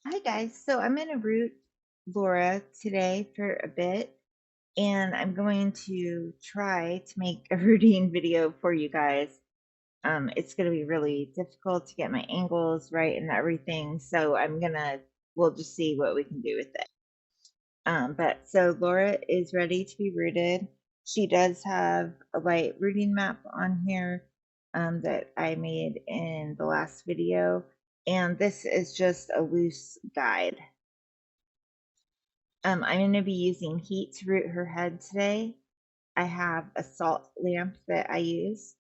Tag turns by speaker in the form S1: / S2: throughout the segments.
S1: Hi guys, so I'm going to root Laura today for a bit, and I'm going to try to make a rooting video for you guys. It's going to be really difficult to get my angles right and everything, so we'll just see what we can do with it. But so Laura is ready to be rooted. She does have a light rooting map on here that I made in the last video, and this is just a loose guide. I'm going to be using heat to root her head today. I have a salt lamp that I use.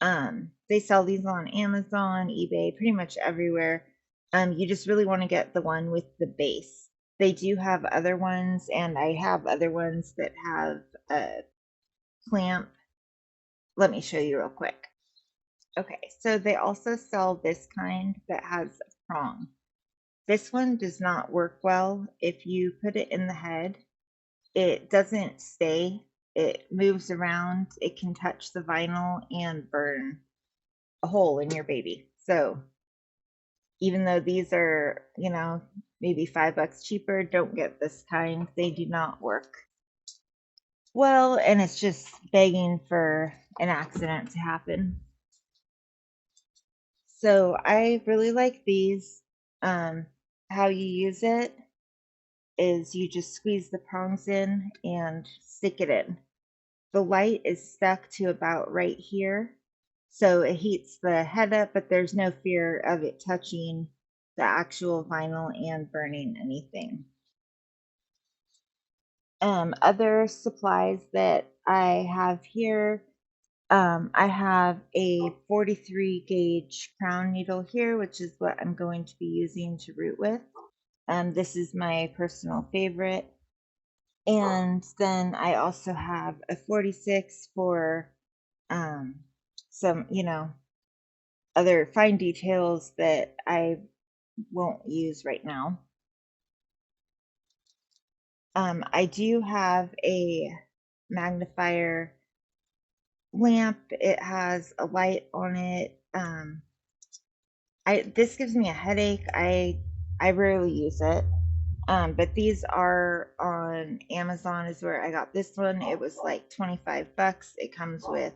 S1: They sell these on Amazon, eBay, pretty much everywhere. You just really want to get the one with the base. They do have other ones, and I have other ones that have a clamp. Let me show you real quick. Okay, so they also sell this kind that has a prong. This one does not work well if you put it in the head. It doesn't stay. It moves around. It can touch the vinyl and burn a hole in your baby. So even though these are, maybe $5 cheaper, don't get this kind. They do not work well, and it's just begging for an accident to happen. So I really like these. How you use it is you just squeeze the prongs in and stick it in. The light is stuck to about right here, so it heats the head up, but there's no fear of it touching the actual vinyl and burning anything. Other supplies that I have here, I have a 43 gauge crown needle here, which is what I'm going to be using to root with. This is my personal favorite. And then I also have a 46 for some, other fine details that I won't use right now. I do have a magnifier lamp. It has a light on it. This gives me a headache. I rarely use it. But these are on Amazon is where I got this one. It was like $25. It comes with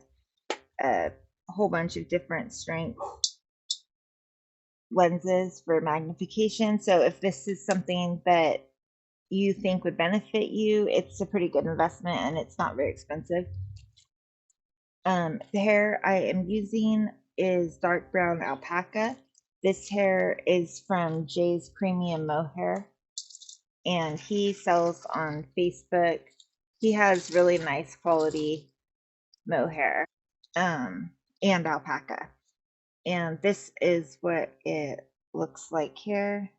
S1: a whole bunch of different strength lenses for magnification. So if this is something that you think would benefit you, it's a pretty good investment and it's not very expensive. The hair I am using is dark brown alpaca. This hair is from Jay's Premium Mohair, and he sells on Facebook. He has really nice quality mohair and alpaca. And this is what it looks like here.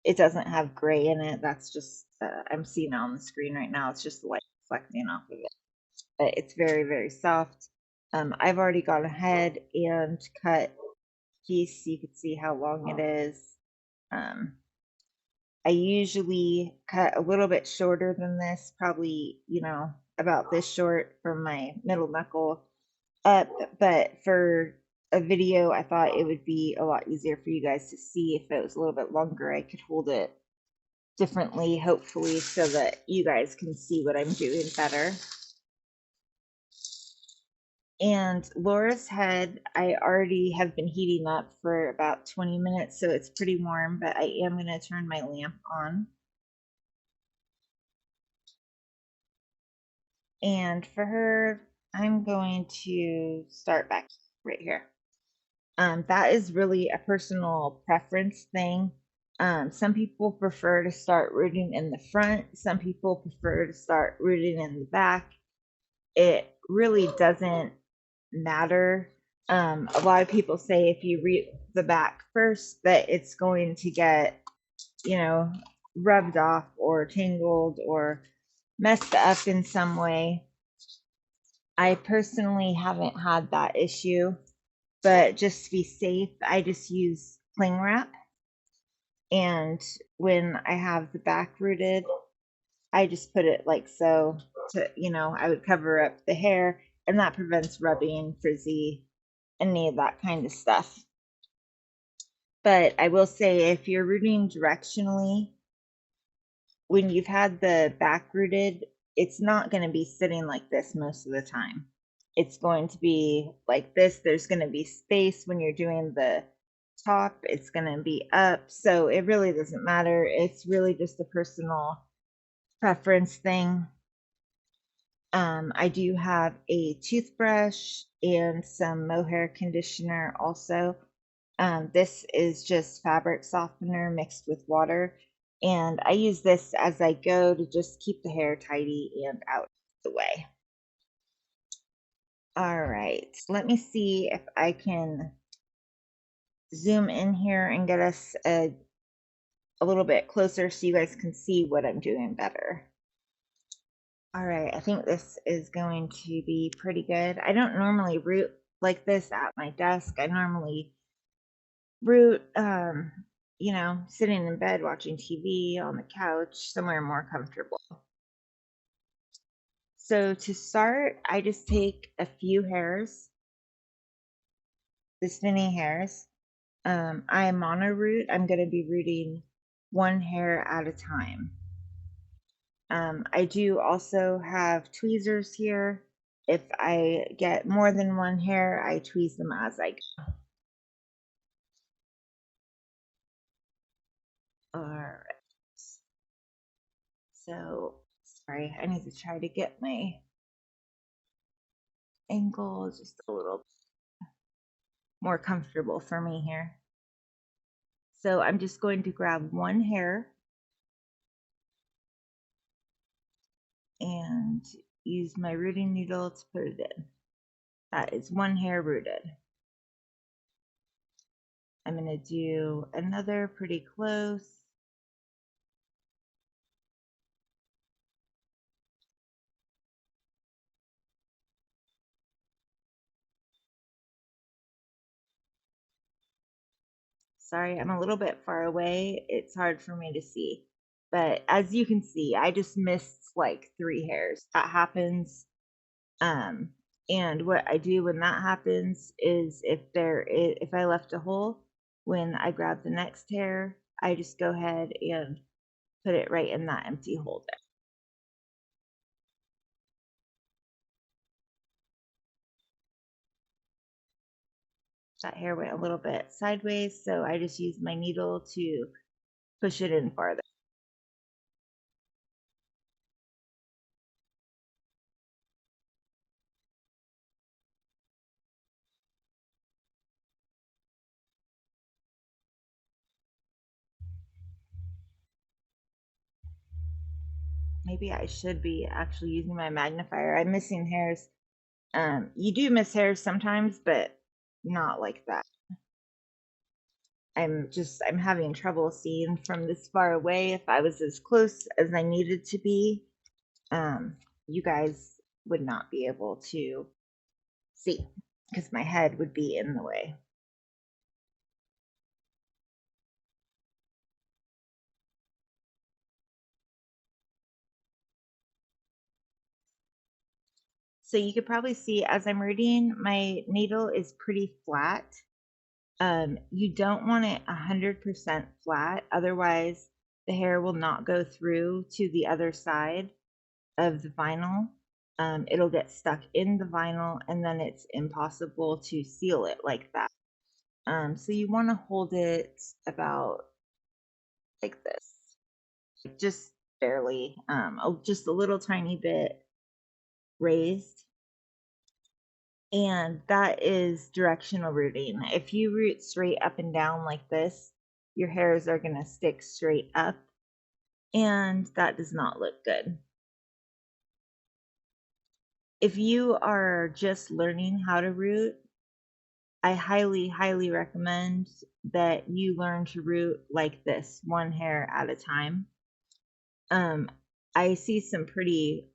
S1: It doesn't have gray in it. That's just, I'm seeing it on the screen right now. It's just the light reflecting off of it. But it's very, very soft. I've already gone ahead and cut piece. You can see how long it is. I usually cut a little bit shorter than this, probably, about this short from my middle knuckle up. But for a video, I thought it would be a lot easier for you guys to see if it was a little bit longer. I could hold it differently, hopefully, so that you guys can see what I'm doing better. And Laura's head, I already have been heating up for about 20 minutes, so it's pretty warm, but I am going to turn my lamp on. And for her, I'm going to start back right here. That is really a personal preference thing. Some people prefer to start rooting in the front. Some people prefer to start rooting in the back. It really doesn't matter. A lot of people say if you root the back first, that it's going to get, rubbed off or tangled or messed up in some way. I personally haven't had that issue, but just to be safe, I just use cling wrap. And when I have the back rooted, I just put it like so to, I would cover up the hair, and that prevents rubbing, frizzy, any of that kind of stuff. But I will say, if you're rooting directionally, when you've had the back rooted, it's not going to be sitting like this most of the time. It's going to be like this. There's going to be space when you're doing the top. It's going to be up. So it really doesn't matter. It's really just a personal preference thing. I do have a toothbrush and some mohair conditioner also. This is just fabric softener mixed with water. And I use this as I go to just keep the hair tidy and out of the way. All right, let me see if I can zoom in here and get us a little bit closer so you guys can see what I'm doing better. All right, I think this is going to be pretty good. I don't normally root like this at my desk. I normally root, you know, sitting in bed watching TV on the couch, somewhere more comfortable. So to start, I just take a few hairs, the spinning hairs. I mono root. I'm going to be rooting one hair at a time. I do also have tweezers here. If I get more than one hair, I tweeze them as I go. All right. So, sorry, I need to try to get my angle just a little more comfortable for me here. So I'm just going to grab one hair and use my rooting needle to put it in. That is one hair rooted. I'm going to do another pretty close. Sorry, I'm a little bit far away. It's hard for me to see. But as you can see, I just missed like 3 hairs. That happens. And what I do when that happens is if I left a hole, when I grab the next hair, I just go ahead and put it right in that empty hole there. That hair went a little bit sideways, so I just used my needle to push it in farther. Maybe I should be actually using my magnifier. I'm missing hairs. You do miss hairs sometimes, but not like that. I'm having trouble seeing from this far away. If I was as close as I needed to be, you guys would not be able to see because my head would be in the way. So you could probably see as I'm reading, my needle is pretty flat. You don't want it 100% flat, otherwise the hair will not go through to the other side of the vinyl. It'll get stuck in the vinyl and then it's impossible to seal it like that. So you want to hold it about like this, just barely, just a little tiny bit raised. And that is directional rooting. If you root straight up and down like this, your hairs are going to stick straight up, and that does not look good. If you are just learning how to root, I highly, highly recommend that you learn to root like this, one hair at a time. I see some pretty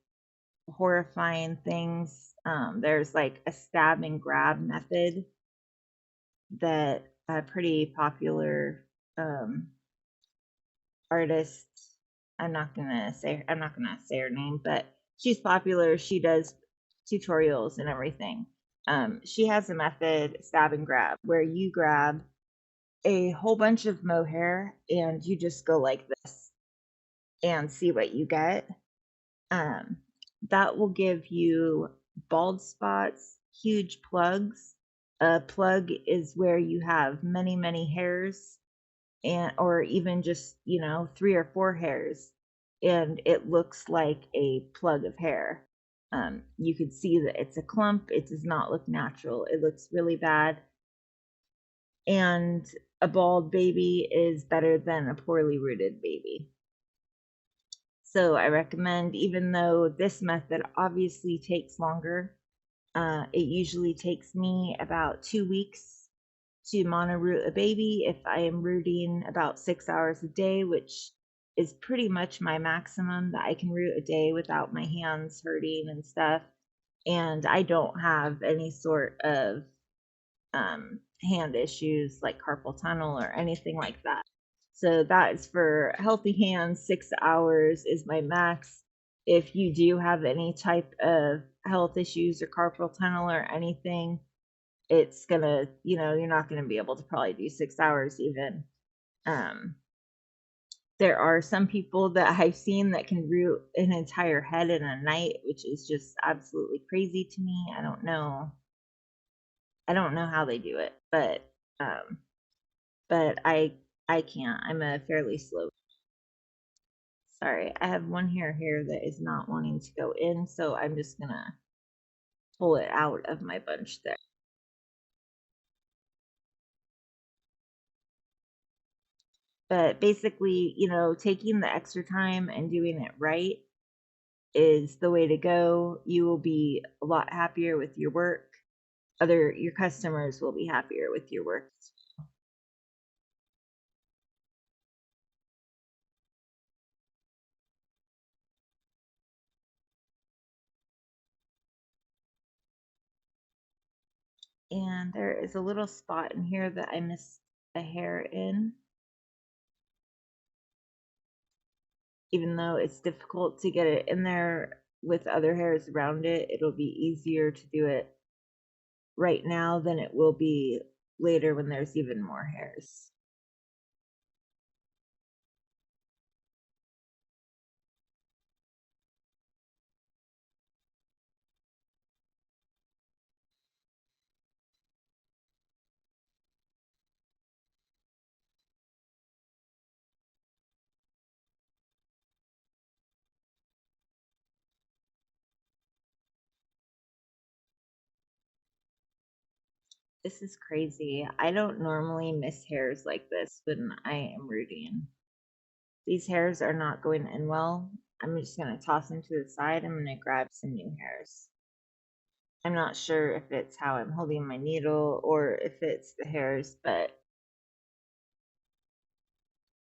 S1: horrifying things. There's like a stab and grab method that a pretty popular artist, I'm not gonna say her name, but she's popular. She does tutorials and everything. She has a method, stab and grab, where you grab a whole bunch of mohair and you just go like this and see what you get. Um, that will give you bald spots, huge plugs. A plug is where you have many, many hairs, and or even just, 3 or 4 hairs, and it looks like a plug of hair. You could see that it's a clump. It does not look natural. It looks really bad. And a bald baby is better than a poorly rooted baby. So I recommend, even though this method obviously takes longer, it usually takes me about 2 weeks to monoroot a baby if I am rooting about 6 hours a day, which is pretty much my maximum that I can root a day without my hands hurting and stuff. And I don't have any sort of hand issues like carpal tunnel or anything like that. So that is for healthy hands. 6 hours is my max. If you do have any type of health issues or carpal tunnel or anything, it's gonna, you're not gonna be able to probably do 6 hours even. There are some people that I've seen that can root an entire head in a night, which is just absolutely crazy to me. I don't know. I don't know how they do it, um, but I can't. I'm a fairly slow. Sorry, I have one hair here that is not wanting to go in, so I'm just gonna pull it out of my bunch there. But basically, taking the extra time and doing it right is the way to go. You will be a lot happier with your work. Your customers will be happier with your work. And there is a little spot in here that I missed a hair in. Even though it's difficult to get it in there with other hairs around it, it'll be easier to do it right now than it will be later when there's even more hairs. This is crazy. I don't normally miss hairs like this when I am rooting. These hairs are not going in well. I'm just going to toss them to the side. I'm going to grab some new hairs. I'm not sure if it's how I'm holding my needle or if it's the hairs, but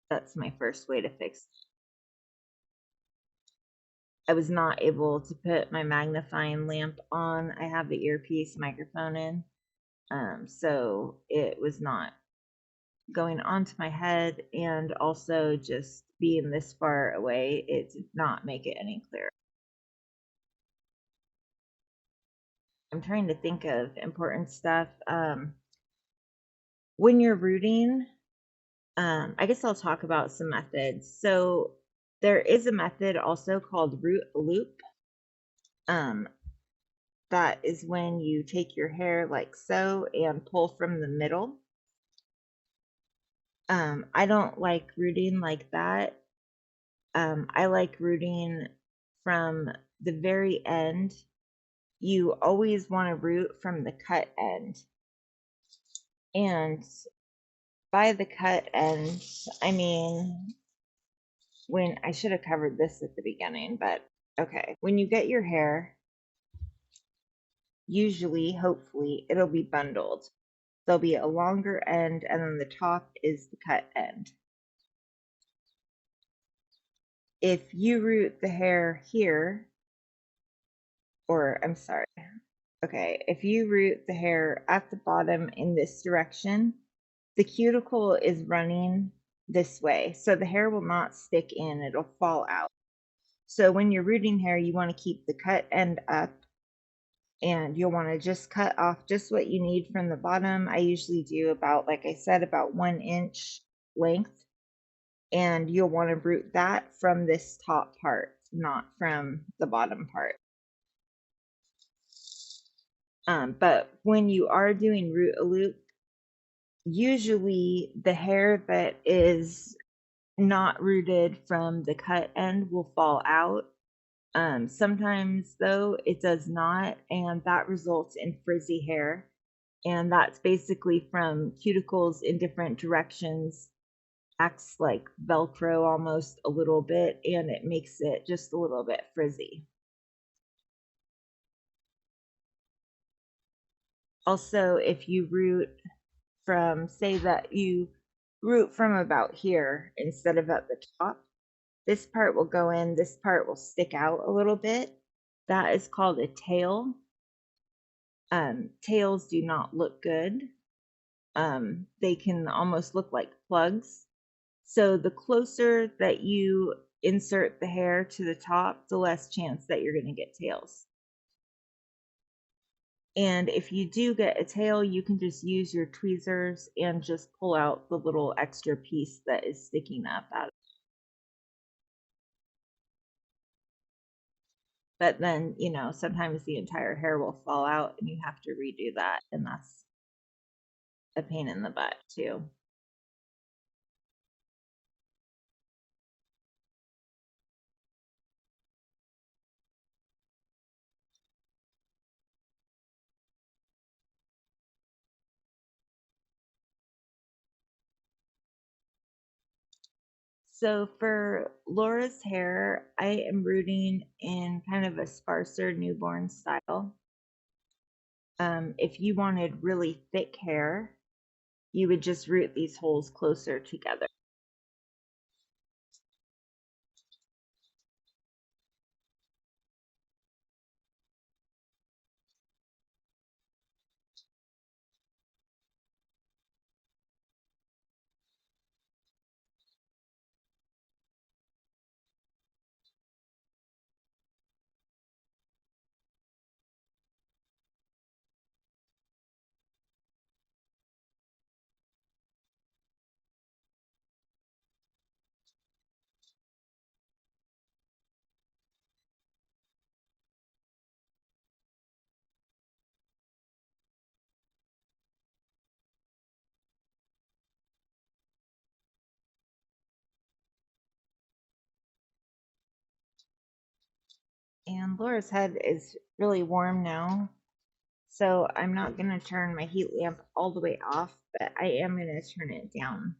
S1: that's my first way to fix it. I was not able to put my magnifying lamp on. I have the earpiece microphone in, so it was not going onto my head, and also just being this far away, it did not make it any clearer. I'm trying to think of important stuff. When you're rooting, I guess I'll talk about some methods. So there is a method also called root loop. Um, that is when you take your hair like so and pull from the middle. I don't like rooting like that. I like rooting from the very end. You always want to root from the cut end. And by the cut end, I mean, when I should have covered this at the beginning, but okay. When you get your hair, usually, hopefully, it'll be bundled. There'll be a longer end, and then the top is the cut end. If you root the hair here, or I'm sorry, okay, if you root the hair at the bottom in this direction, the cuticle is running this way, so the hair will not stick in, it'll fall out. So when you're rooting hair, you want to keep the cut end up and you'll want to just cut off just what you need from the bottom. I usually do about, like I said, about 1 inch length, and you'll want to root that from this top part, not from the bottom part. But when you are doing root a loop, usually the hair that is not rooted from the cut end will fall out. Sometimes though it does not, and that results in frizzy hair. And that's basically from cuticles in different directions, acts like Velcro almost a little bit, and it makes it just a little bit frizzy. Also, if you root from, say that you root from about here instead of at the top, this part will go in, this part will stick out a little bit. That is called a tail. Tails do not look good. They can almost look like plugs. So the closer that you insert the hair to the top, the less chance that you're going to get tails. And if you do get a tail, you can just use your tweezers and just pull out the little extra piece that is sticking up out of it. But then, you know, sometimes the entire hair will fall out and you have to redo that, and that's a pain in the butt too. So for Laura's hair, I am rooting in kind of a sparser newborn style. If you wanted really thick hair, you would just root these holes closer together. And Laura's head is really warm now, so I'm not going to turn my heat lamp all the way off, but I am going to turn it down.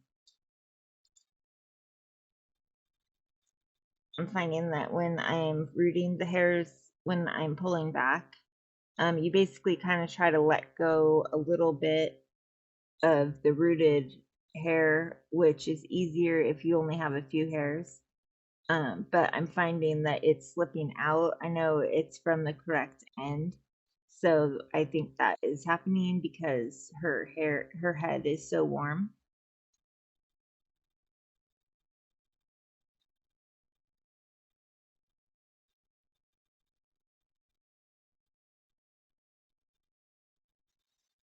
S1: I'm finding that when I'm rooting the hairs, when I'm pulling back, you basically kind of try to let go a little bit of the rooted hair, which is easier if you only have a few hairs. But I'm finding that it's slipping out. I know it's from the correct end. So I think that is happening because her head is so warm.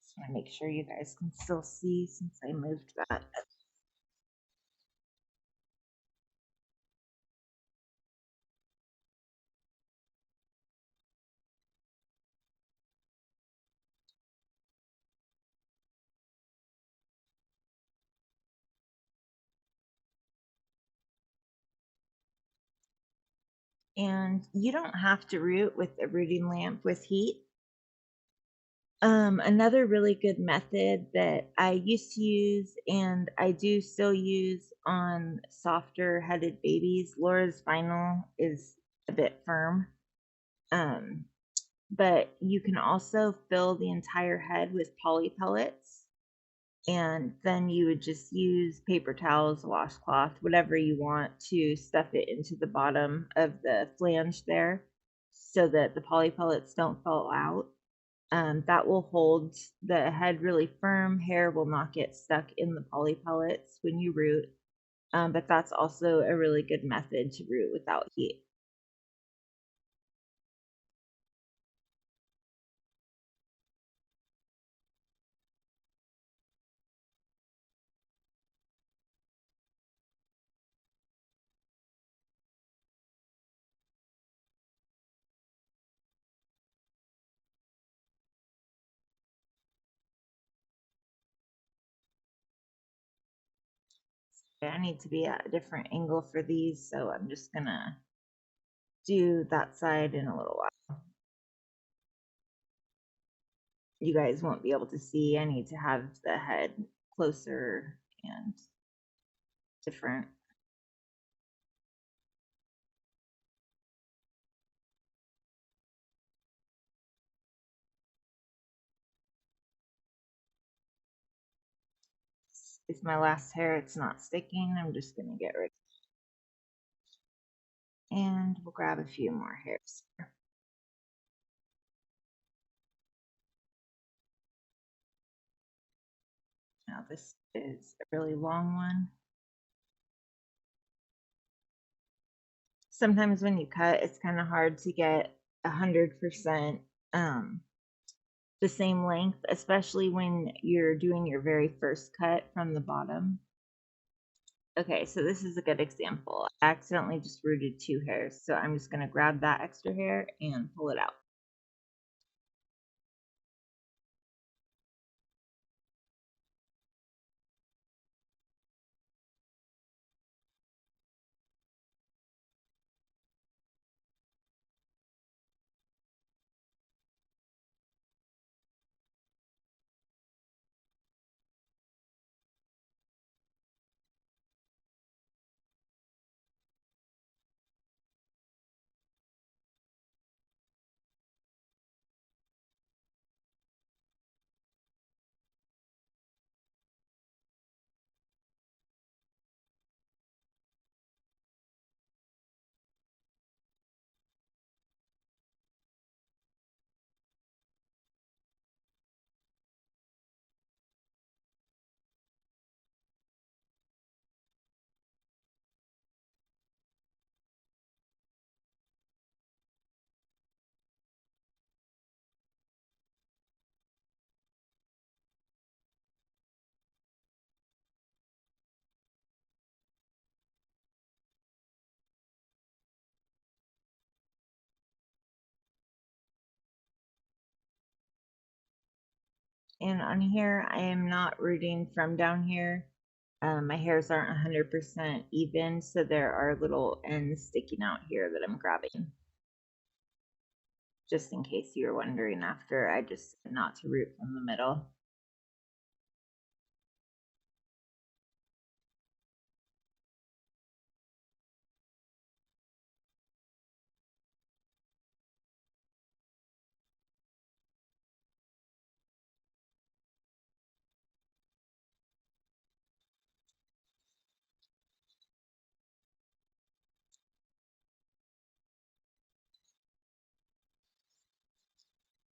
S1: Just want to make sure you guys can still see since I moved that. And you don't have to root with a rooting lamp with heat. Another really good method that I used to use and I do still use on softer headed babies. Laura's vinyl is a bit firm. But you can also fill the entire head with poly pellets, and then you would just use paper towels, washcloth, whatever you want to stuff it into the bottom of the flange there so that the poly pellets don't fall out. That will hold the head really firm. Hair will not get stuck in the poly pellets when you root. But that's also a really good method to root without heat. I need to be at a different angle for these, so I'm just gonna do that side in a little while. You guys won't be able to see. I need to have the head closer and different. It's my last hair. It's not sticking. I'm just gonna get rid of it. And we'll grab a few more hairs. Now this is a really long one. Sometimes when you cut, it's kind of hard to get 100% the same length, especially when you're doing your very first cut from the bottom. Okay, so this is a good example. I accidentally just rooted 2 hairs, so I'm just going to grab that extra hair and pull it out. And on here, I am not rooting from down here. My hairs aren't 100% even, so there are little ends sticking out here that I'm grabbing. Just in case you were wondering after, I just said not to root from the middle.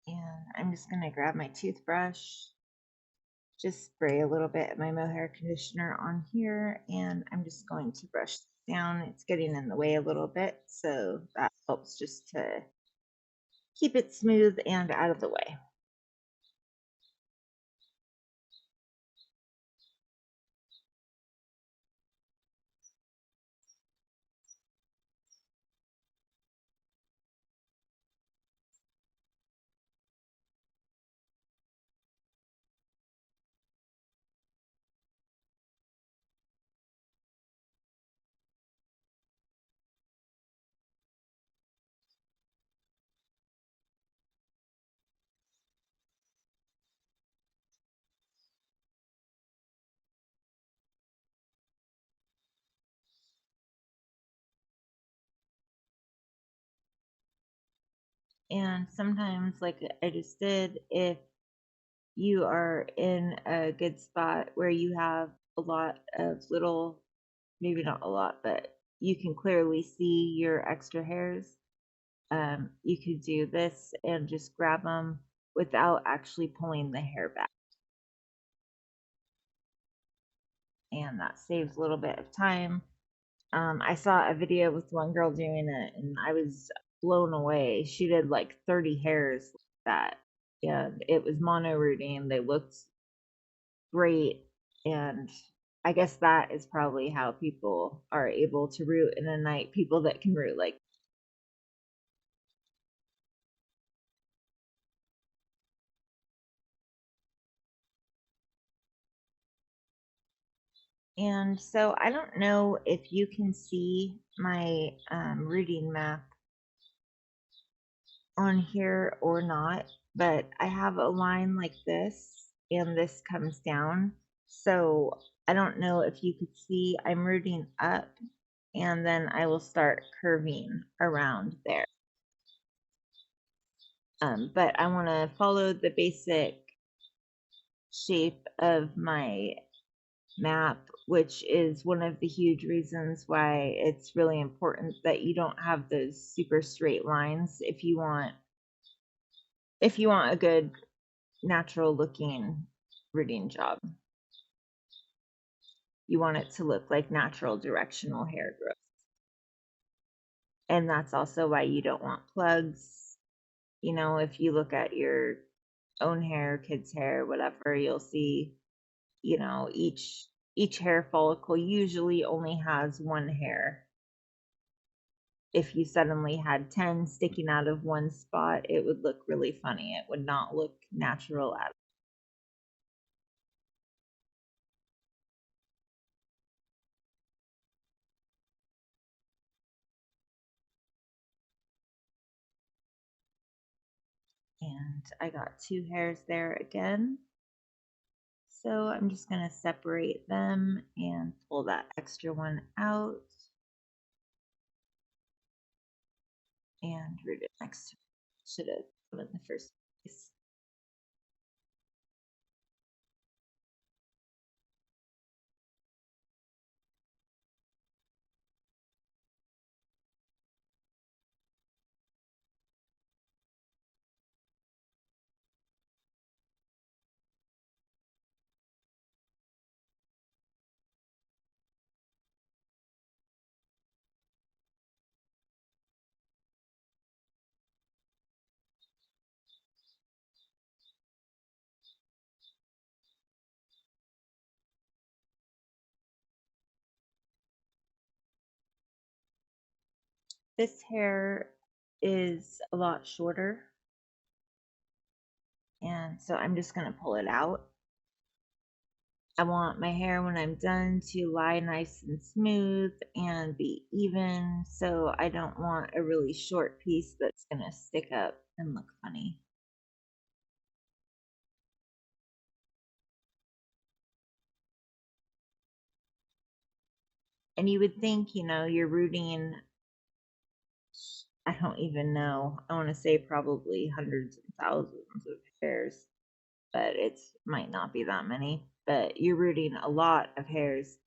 S1: And I'm just going to grab my toothbrush, just spray a little bit of my mohair conditioner on here, and I'm just going to brush down. It's getting in the way a little bit, so that helps just to keep it smooth and out of the way. And sometimes, like I just did, if you are in a good spot where you have a lot of little, maybe not a lot, but you can clearly see your extra hairs, you could do this and just grab them without actually pulling the hair back. And that saves a little bit of time. I saw a video with one girl doing it, and I was blown away. She did like 30 hairs like that, and it was mono rooting. They looked great, and I guess that is probably how people are able to root in a night. People that can root like. And so I don't know if you can see my rooting map on here or not, but I have a line like this and this comes down. So I don't know if you could see I'm rooting up and then I will start curving around there. But I want to follow the basic shape of my map, which is one of the huge reasons why it's really important that you don't have those super straight lines if you want a good natural looking rooting job. You want it to look like natural directional hair growth. And that's also why you don't want plugs. You know, if you look at your own hair, kids' hair, whatever, you'll see, you know, each hair follicle usually only has one hair. If you suddenly had 10 sticking out of one spot, it would look really funny. It would not look natural at all. And I got 2 hairs there again. So I'm just going to separate them and pull that extra one out and root it next to it. Should have put in the first place. This hair is a lot shorter, and so I'm just going to pull it out. I want my hair when I'm done to lie nice and smooth and be even, so I don't want a really short piece that's going to stick up and look funny. And you would think, you know, you're rooting, I don't even know, I want to say probably hundreds and thousands of hairs, but it might not be that many. But you're rooting a lot of hairs,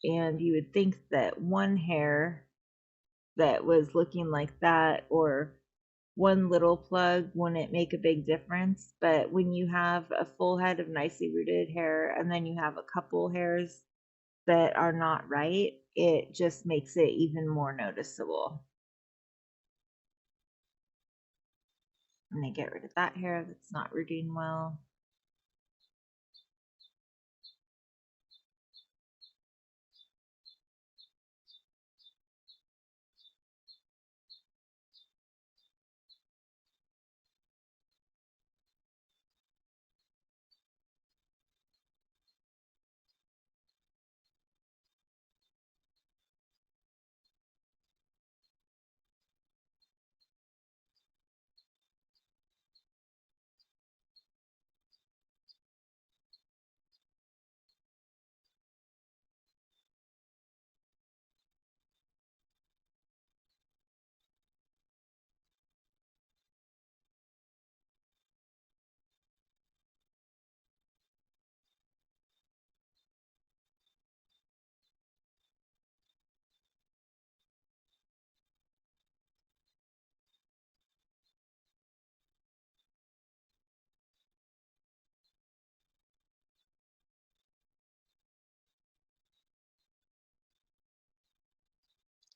S1: and you would think that one hair that was looking like that or one little plug wouldn't make a big difference. But when you have a full head of nicely rooted hair and then you have a couple hairs that are not right, it just makes it even more noticeable. I'm going to get rid of that hair that's not rooting well.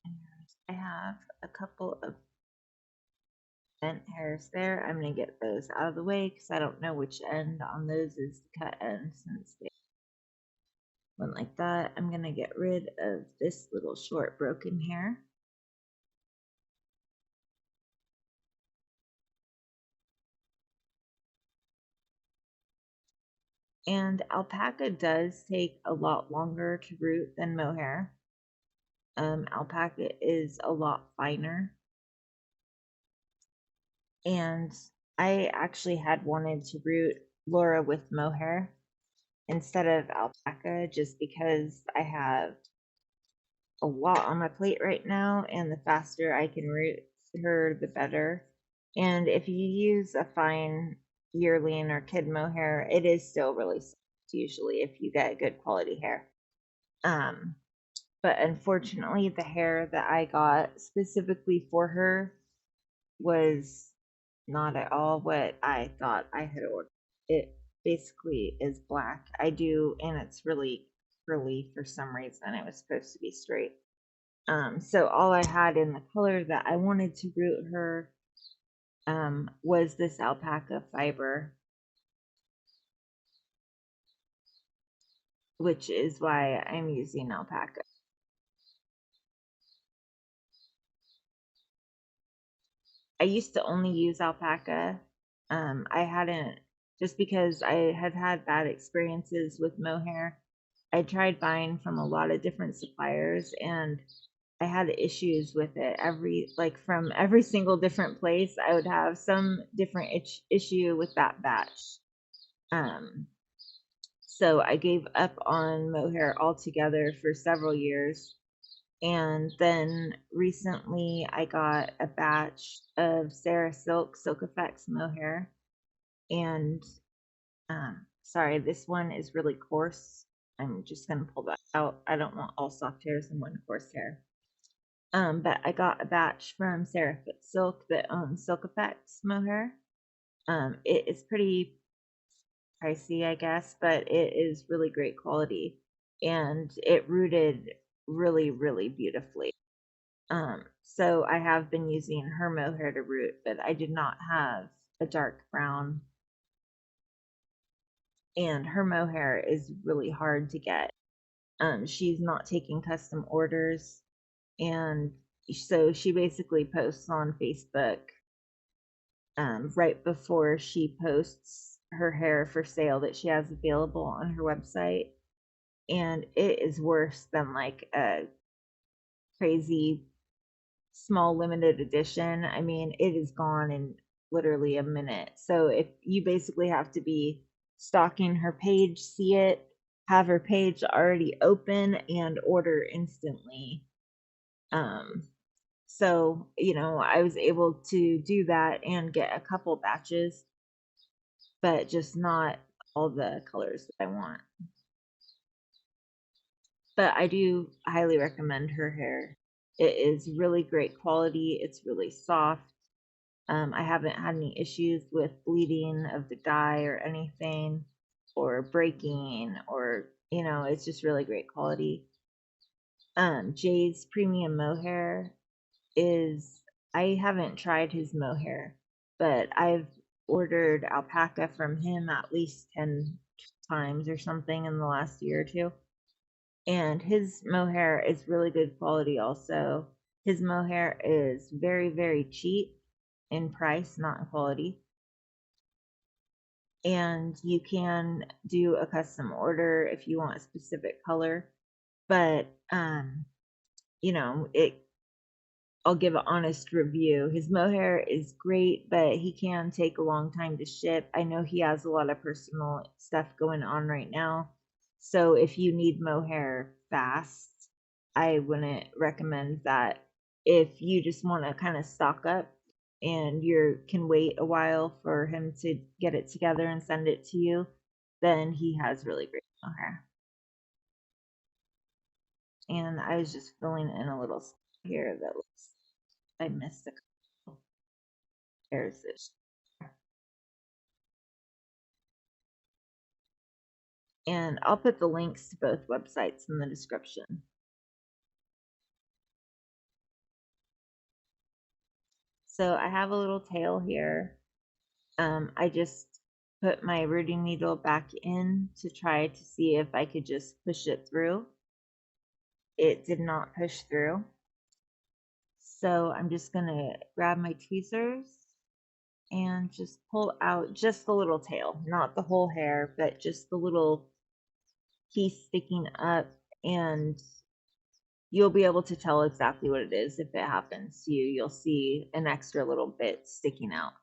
S1: And I have a couple of bent hairs there. I'm going to get those out of the way because I don't know which end on those is the cut end since they went like that. I'm going to get rid of this little short broken hair. And alpaca does take a lot longer to root than mohair. Alpaca is a lot finer. And I actually had wanted to root Laura with mohair instead of alpaca just because I have a lot on my plate right now, and the faster I can root her, the better. And if you use a fine yearling or kid mohair, it is still really soft usually if you get good quality hair. Um, but unfortunately, the hair that I got specifically for her was not at all what I thought I had ordered. It basically is black. I do, and it's really curly for some reason. It was supposed to be straight. So all I had in the color that I wanted to root her was this alpaca fiber, which is why I'm using alpaca. I used to only use alpaca. I hadn't, just because I had had bad experiences with mohair. I tried buying from a lot of different suppliers, and I had issues with it. From every single different place, I would have some different issue with that batch. Um, so I gave up on mohair altogether for several years. And then recently I got a batch of Sarah Silk Effects mohair. And sorry, this one is really coarse. I'm just gonna pull that out. I don't want all soft hairs and one coarse hair. But I got a batch from Sarah Silk that owns Silk Effects mohair. It is pretty pricey, I guess, but it is really great quality, and it rooted really, really beautifully. So I have been using her mohair to root, but I did not have a dark brown, and her mohair is really hard to get. She's not taking custom orders, and so she basically posts on Facebook right before she posts her hair for sale that she has available on her website. And it is worse than like a crazy small limited edition. I mean, it is gone in literally a minute. So if you basically have to be stalking her page, see it, have her page already open, and order instantly. Um, so, I was able to do that and get a couple batches, but just not all the colors that I want. But I do highly recommend her hair. It is really great quality. It's really soft. I haven't had any issues with bleeding of the dye or anything, or breaking, or it's just really great quality. Jay's premium mohair is, I haven't tried his mohair, but I've ordered alpaca from him at least 10 times or something in the last year or two. And his mohair is really good quality also. His mohair is very, very cheap in price, not in quality. And you can do a custom order if you want a specific color. But it I'll give an honest review. His mohair is great, but he can take a long time to ship. I know he has a lot of personal stuff going on right now. So if you need mohair fast, I wouldn't recommend that. If you just want to kind of stock up and you can wait a while for him to get it together and send it to you, then he has really great mohair. And I was just filling in a little here that looks, I missed a couple. There's this. And I'll put the links to both websites in the description. So I have a little tail here. I just put my rooting needle back in to try to see if I could just push it through. It did not push through. So I'm just gonna grab my tweezers and just pull out just the little tail, not the whole hair, but just the little piece sticking up, and you'll be able to tell exactly what it is if it happens to you. You'll see an extra little bit sticking out.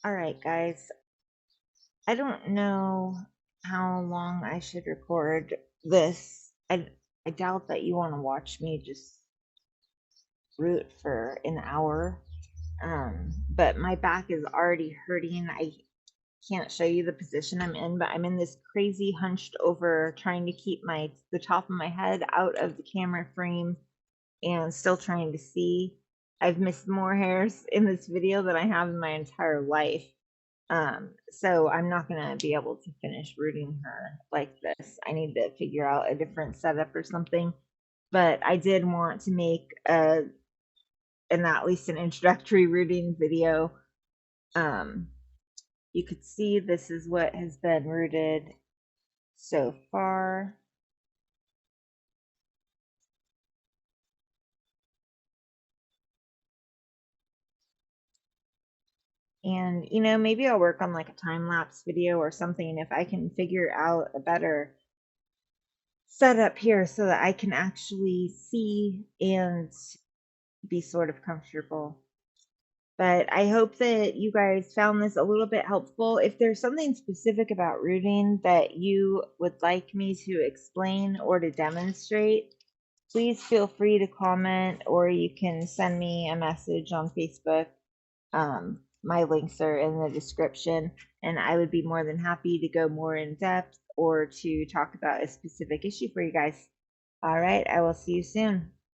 S1: All right, guys. I don't know how long I should record this. I doubt that you want to watch me just root for an hour. But my back is already hurting. I can't show you the position I'm in, but I'm in this crazy hunched over trying to keep the top of my head out of the camera frame and still trying to see. I've missed more hairs in this video than I have in my entire life. So I'm not gonna be able to finish rooting her like this. I need to figure out a different setup or something. But I did want to make at least an introductory rooting video. Um, you could see this is what has been rooted so far. And, maybe I'll work on like a time lapse video or something if I can figure out a better setup here so that I can actually see and be sort of comfortable. But I hope that you guys found this a little bit helpful. If there's something specific about rooting that you would like me to explain or to demonstrate, please feel free to comment, or you can send me a message on Facebook. My links are in the description, and I would be more than happy to go more in depth or to talk about a specific issue for you guys. All right, I will see you soon.